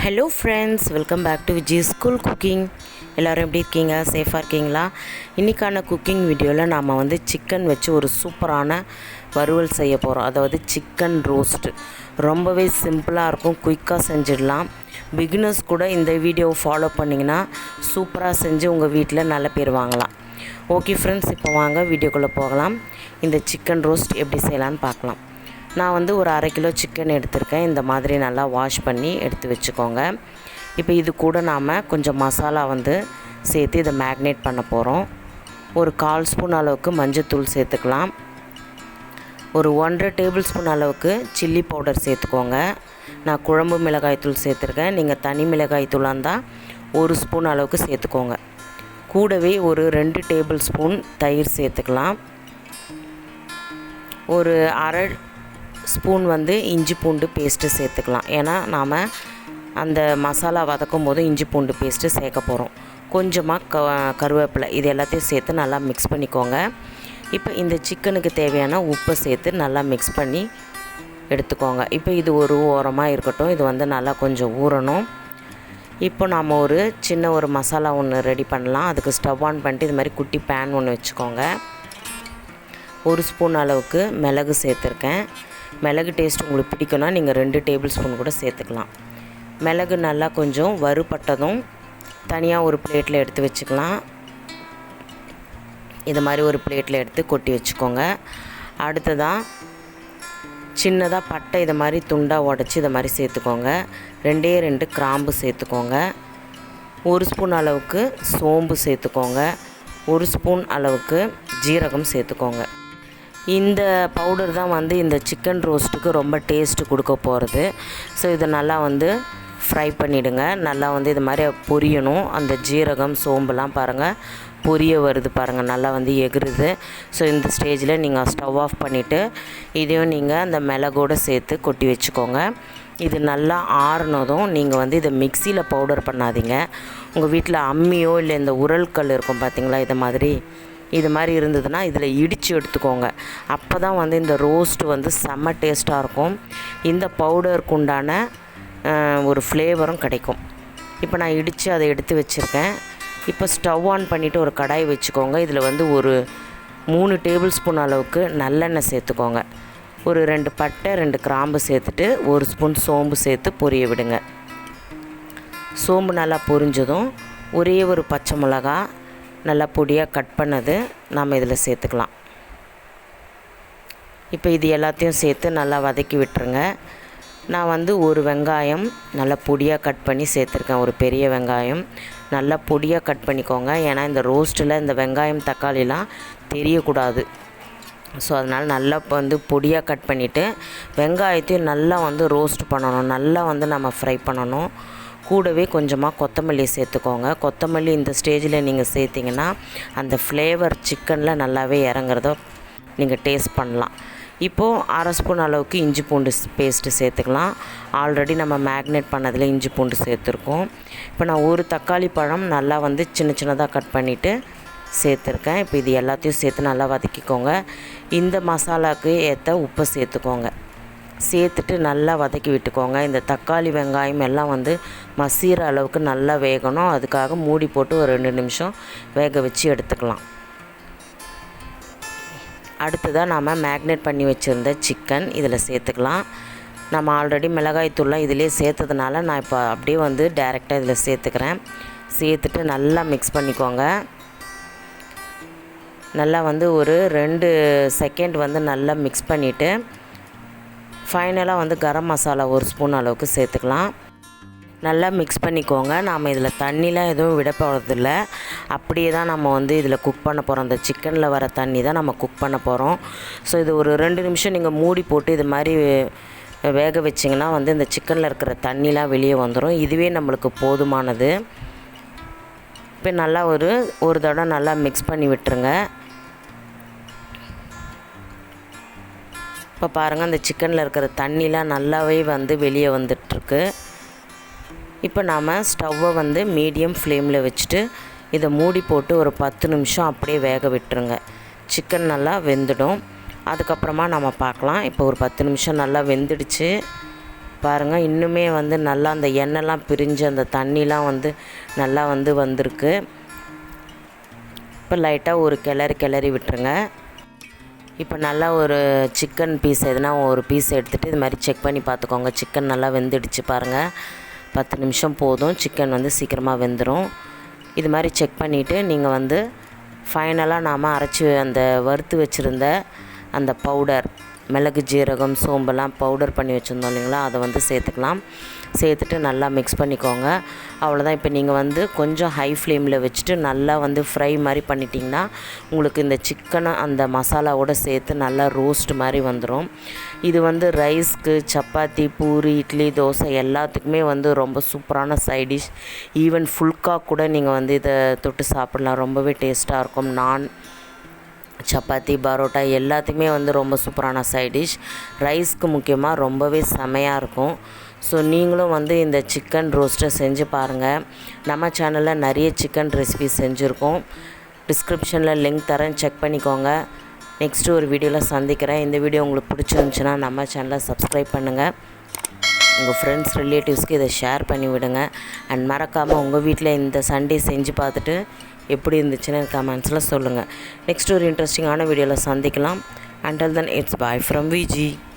Hello friends, welcome back to Viji's school cooking. எல்லோரும் எப்படி இருக்கீங்க? சேஃபாக இருக்கீங்களா? இன்றைக்கான குக்கிங் வீடியோவில் நாம் வந்து சிக்கன் வச்சு ஒரு சூப்பரான வறுவல் செய்ய போகிறோம். அதாவது சிக்கன் ரோஸ்ட்டு. ரொம்பவே சிம்பிளாக இருக்கும், குயிக்காக செஞ்சிடலாம். பிகினர்ஸ் கூட இந்த வீடியோவை ஃபாலோ பண்ணிங்கன்னா சூப்பராக செஞ்சு உங்கள் வீட்டில் நல்ல பேர் வாங்கலாம். ஓகே ஃப்ரெண்ட்ஸ், இப்போ வாங்க வீடியோக்குள்ளே போகலாம். இந்த சிக்கன் ரோஸ்ட் எப்படி செய்யலான்னு பார்க்கலாம். நான் வந்து ஒரு 1/2 கிலோ சிக்கன் எடுத்திருக்கேன். இந்த மாதிரி நல்லா வாஷ் பண்ணி எடுத்து வச்சுக்கோங்க. இப்போ இது கூட நாம் கொஞ்சம் மசாலா வந்து சேர்த்து இதை மேக்னேட் பண்ண போகிறோம். ஒரு 1/4 ஸ்பூன் அளவுக்கு மஞ்சள்தூள் சேர்த்துக்கலாம். ஒரு 1.5 டேபிள் ஸ்பூன் அளவுக்கு சில்லி பவுடர் சேர்த்துக்கோங்க. நான் குழம்பு மிளகாய்த்தூள் சேர்த்துருக்கேன். நீங்கள் தனி மிளகாய்த்தூளாக இருந்தால் 1 ஸ்பூன் அளவுக்கு சேர்த்துக்கோங்க. கூடவே ஒரு 2 டேபிள் ஸ்பூன் தயிர் சேர்த்துக்கலாம். ஒரு 1/2 ஸ்பூன் வந்து இஞ்சி பூண்டு பேஸ்ட்டு சேர்த்துக்கலாம். ஏன்னா நாம் அந்த மசாலா வதக்கும் போது இஞ்சி பூண்டு பேஸ்ட்டு சேர்க்க போகிறோம். கொஞ்சமாக கருவேப்பிலை, இது எல்லாத்தையும் சேர்த்து நல்லா மிக்ஸ் பண்ணிக்கோங்க. இப்போ இந்த சிக்கனுக்கு தேவையான உப்பை சேர்த்து நல்லா மிக்ஸ் பண்ணி எடுத்துக்கோங்க. இப்போ இது ஒரு ஓரமாக இருக்கட்டும். இது வந்து நல்லா கொஞ்சம் ஊறணும். இப்போ நாம் ஒரு சின்ன மசாலா ஒன்று ரெடி பண்ணலாம். அதுக்கு ஸ்டவ் ஆன் பண்ணிட்டு இது மாதிரி குட்டி பேன் ஒன்று வச்சுக்கோங்க. 1 ஸ்பூன் அளவுக்கு மிளகு சேர்த்துருக்கேன். மிளகு டேஸ்ட் உங்களுக்கு பிடிக்கும்னா நீங்கள் 2 டேபிள் ஸ்பூன் கூட சேர்த்துக்கலாம். மிளகு நல்லா கொஞ்சம் வறுபட்டதும் தனியாக ஒரு பிளேட்டில் எடுத்து வச்சுக்கலாம். இது மாதிரி ஒரு பிளேட்டில் எடுத்து கொட்டி வச்சுக்கோங்க. அடுத்ததாக சின்னதாக பட்டை இதை மாதிரி துண்டாக உடச்சி இதை மாதிரி சேர்த்துக்கோங்க. 2 கிராம்பு சேர்த்துக்கோங்க. 1 ஸ்பூன் அளவுக்கு சோம்பு சேர்த்துக்கோங்க. 1 ஸ்பூன் அளவுக்கு ஜீரகம் சேர்த்துக்கோங்க. இந்த பவுடர் தான் வந்து இந்த சிக்கன் ரோஸ்ட்டுக்கு ரொம்ப டேஸ்ட்டு கொடுக்க போகிறது. ஸோ இதை நல்லா வந்து ஃப்ரை பண்ணிவிடுங்க. நல்லா வந்து இது மாதிரி பொரியணும். அந்த ஜீரகம் சோம்புலாம் பாருங்கள் பொரிய வருது பாருங்கள், நல்லா வந்து எகுறுது. ஸோ இந்த ஸ்டேஜில் நீங்கள் ஸ்டவ் ஆஃப் பண்ணிவிட்டு இதையும் நீங்கள் அந்த மிளகோடு சேர்த்து கொட்டி வச்சுக்கோங்க. இது நல்லா ஆறுனதும் நீங்கள் வந்து இதை மிக்சியில் பவுடர் பண்ணாதீங்க. உங்கள் வீட்டில் அம்மியோ இல்லை இந்த உரல்கல் இருக்கும் பார்த்திங்களா, இது மாதிரி இருந்ததுன்னா இதில் இடித்து எடுத்துக்கோங்க. அப்போ தான் வந்து இந்த ரோஸ்ட்டு வந்து செம்ம டேஸ்ட்டாக இருக்கும். இந்த பவுடருக்கு உண்டான ஒரு ஃப்ளேவரும் கிடைக்கும். இப்போ நான் இடித்து அதை எடுத்து வச்சுருக்கேன். இப்போ ஸ்டவ் ஆன் பண்ணிவிட்டு ஒரு கடாய் வச்சுக்கோங்க. இதில் வந்து ஒரு 3 டேபிள் ஸ்பூன் அளவுக்கு நல்லெண்ணெய் சேர்த்துக்கோங்க. ஒரு 2 பட்டை 2 கிராம்பு சேர்த்துட்டு 1 ஸ்பூன் சோம்பு சேர்த்து பொரிய விடுங்க. சோம்பு நல்லா பொரிஞ்சதும் ஒரே ஒரு பச்சை மிளகா நல்லா பொடியாக கட் பண்ணது நாம் இதில் சேர்த்துக்கலாம். இப்போ இது எல்லாத்தையும் சேர்த்து நல்லா வதக்கி விட்டுருங்க. நான் வந்து ஒரு வெங்காயம் நல்லா பொடியாக கட் பண்ணி சேர்த்துருக்கேன். ஒரு பெரிய வெங்காயம் நல்லா பொடியாக கட் பண்ணிக்கோங்க. ஏன்னா இந்த ரோஸ்ட்டில் இந்த வெங்காயம் தக்காளிலாம் தெரியக்கூடாது. ஸோ அதனால் நல்லா வந்து பொடியாக கட் பண்ணிவிட்டு வெங்காயத்தையும் நல்லா வந்து ரோஸ்ட் பண்ணணும். நல்லா வந்து நம்ம ஃப்ரை பண்ணணும். கூடவே கொஞ்சமாக கொத்தமல்லி சேர்த்துக்கோங்க. கொத்தமல்லி இந்த ஸ்டேஜில் நீங்கள் சேர்த்திங்கன்னா அந்த ஃப்ளேவர் சிக்கனில் நல்லாவே இறங்குறத நீங்கள் டேஸ்ட் பண்ணலாம். இப்போது 1/2 ஸ்பூன் அளவுக்கு இஞ்சி பூண்டு பேஸ்ட்டு சேர்த்துக்கலாம். ஆல்ரெடி நம்ம மேக்னேட் பண்ணதில் இஞ்சி பூண்டு சேர்த்துருக்கோம். இப்போ நான் ஒரு தக்காளி பழம் நல்லா வந்து சின்ன சின்னதாக கட் பண்ணிவிட்டு சேர்த்துருக்கேன். இப்போ இது எல்லாத்தையும் சேர்த்து நல்லா வதக்கிக்கோங்க. இந்த மசாலாவுக்கு ஏற்ற உப்பை சேர்த்துக்கோங்க. சேர்த்துட்டு நல்லா வதக்கி விட்டுக்கோங்க. இந்த தக்காளி வெங்காயம் எல்லாம் வந்து மசிகிற அளவுக்கு நல்லா வேகணும். அதுக்காக மூடி போட்டு ஒரு 2 நிமிஷம் வேக வச்சு எடுத்துக்கலாம். அடுத்ததாக நாம் மேக்னேட் பண்ணி வச்சுருந்த சிக்கன் இதில் சேர்த்துக்கலாம். நம்ம ஆல்ரெடி மிளகாய்த்தூள்லாம் இதிலே சேர்த்ததுனால நான் இப்போ அப்படியே வந்து டைரெக்டாக இதில் சேர்த்துக்கிறேன். சேர்த்துட்டு நல்லா மிக்ஸ் பண்ணிக்கோங்க. நல்லா வந்து ஒரு 2 செகண்ட் வந்து நல்லா மிக்ஸ் பண்ணிவிட்டு ஃபைனலாக வந்து கரம் மசாலா 1 ஸ்பூன் அளவுக்கு சேர்த்துக்கலாம். நல்லா மிக்ஸ் பண்ணிக்கோங்க. நாம் இதில் தண்ணிலாம் எதுவும் விட போகிறதில்ல. அப்படியே தான் நம்ம வந்து இதில் குக் பண்ண போகிறோம். அந்த சிக்கனில் வர தண்ணி தான் நம்ம குக் பண்ண போகிறோம். ஸோ இது ஒரு 2 நிமிஷம் நீங்கள் மூடி போட்டு இது மாதிரி வேக வச்சிங்கன்னா வந்து இந்த சிக்கனில் இருக்கிற தண்ணிலாம் வெளியே வந்துடும். இதுவே நம்மளுக்கு போதுமானது. இப்போ நல்லா ஒரு தடவை நல்லா மிக்ஸ் பண்ணி விட்டுருங்க. இப்போ பாருங்கள், அந்த சிக்கனில் இருக்கிற தண்ணிலாம் நல்லாவே வந்து வெளியே வந்துட்டுருக்கு. இப்போ நாம் ஸ்டவ்வை வந்து மீடியம் ஃப்ளேமில் வச்சுட்டு இதை மூடி போட்டு ஒரு 10 நிமிஷம் அப்படியே வேக விட்டுருங்க. சிக்கன் நல்லா வெந்துடும். அதுக்கப்புறமா நம்ம பார்க்கலாம். இப்போ ஒரு 10 நிமிஷம் நல்லா வெந்துடுச்சு. பாருங்கள், இன்னுமே வந்து நல்லா அந்த எண்ணெய்லாம் பிரிஞ்சு அந்த தண்ணிலாம் வந்து நல்லா வந்து வந்திருக்கு. இப்போ லைட்டாக ஒரு கிளறி விட்டுருங்க. இப்போ நல்லா ஒரு சிக்கன் பீஸ் எதுனா ஒரு பீஸ் எடுத்துகிட்டு இது மாதிரி செக் பண்ணி பார்த்துக்கோங்க. சிக்கன் நல்லா வெந்துடுச்சு பாருங்கள். 10 நிமிஷம் போதும், சிக்கன் வந்து சீக்கிரமாக வெந்துடும். இது மாதிரி செக் பண்ணிவிட்டு நீங்கள் வந்து ஃபைனலாக நாம் அரைச்சி அந்த வறுத்து வச்சுருந்த அந்த பவுடர், மிளகு ஜீரகம் சோம்பெல்லாம் பவுடர் பண்ணி வச்சுருந்தோம் இல்லைங்களா, அதை வந்து சேர்த்துக்கலாம். சேர்த்துட்டு நல்லா மிக்ஸ் பண்ணிக்கோங்க. அவ்வளோதான். இப்போ நீங்கள் வந்து கொஞ்சம் ஹை ஃப்ளேமில் வச்சுட்டு நல்லா வந்து ஃப்ரை மாதிரி பண்ணிட்டிங்கன்னா உங்களுக்கு இந்த சிக்கனை அந்த மசாலாவோடு சேர்த்து நல்லா ரோஸ்ட் மாதிரி வந்துடும். இது வந்து ரைஸ்க்கு, சப்பாத்தி, பூரி, இட்லி, தோசை எல்லாத்துக்குமே வந்து ரொம்ப சூப்பரான சைட் டிஷ். ஈவன் ஃபுல்கா கூட நீங்கள் வந்து இதை தொட்டு சாப்பிட்லாம். ரொம்பவே டேஸ்ட்டாக இருக்கும். நான், சப்பாத்தி, பரோட்டா எல்லாத்துக்குமே வந்து ரொம்ப சூப்பரான சைட் டிஷ். ரைஸ்க்கு முக்கியமாக ரொம்பவே செமையாக இருக்கும். ஸோ நீங்களும் வந்து இந்த சிக்கன் ரோஸ்ட்டை செஞ்சு பாருங்கள். நம்ம சேனலில் நிறைய சிக்கன் ரெசிபி செஞ்சுருக்கோம். டிஸ்கிரிப்ஷனில் லிங்க் தரேன், செக் பண்ணிக்கோங்க. நெக்ஸ்ட்டு ஒரு வீடியோவில் சந்திக்கிறேன். இந்த வீடியோ உங்களுக்கு பிடிச்சிருந்துச்சுன்னா நம்ம சேனலை சப்ஸ்கிரைப் பண்ணுங்கள். உங்கள் ஃப்ரெண்ட்ஸ், ரிலேட்டிவ்ஸ்க்கு இதை ஷேர் பண்ணி விடுங்க. அண்ட் மறக்காமல் உங்கள் வீட்டில் இந்த சண்டே செஞ்சு பார்த்துட்டு எப்படி இருந்துச்சுன்னு கமெண்ட்ஸில் சொல்லுங்கள். நெக்ஸ்ட் ஒரு இன்ட்ரெஸ்டிங்கான வீடியோவில் சந்திக்கலாம். Until then, it's bye from Vijis.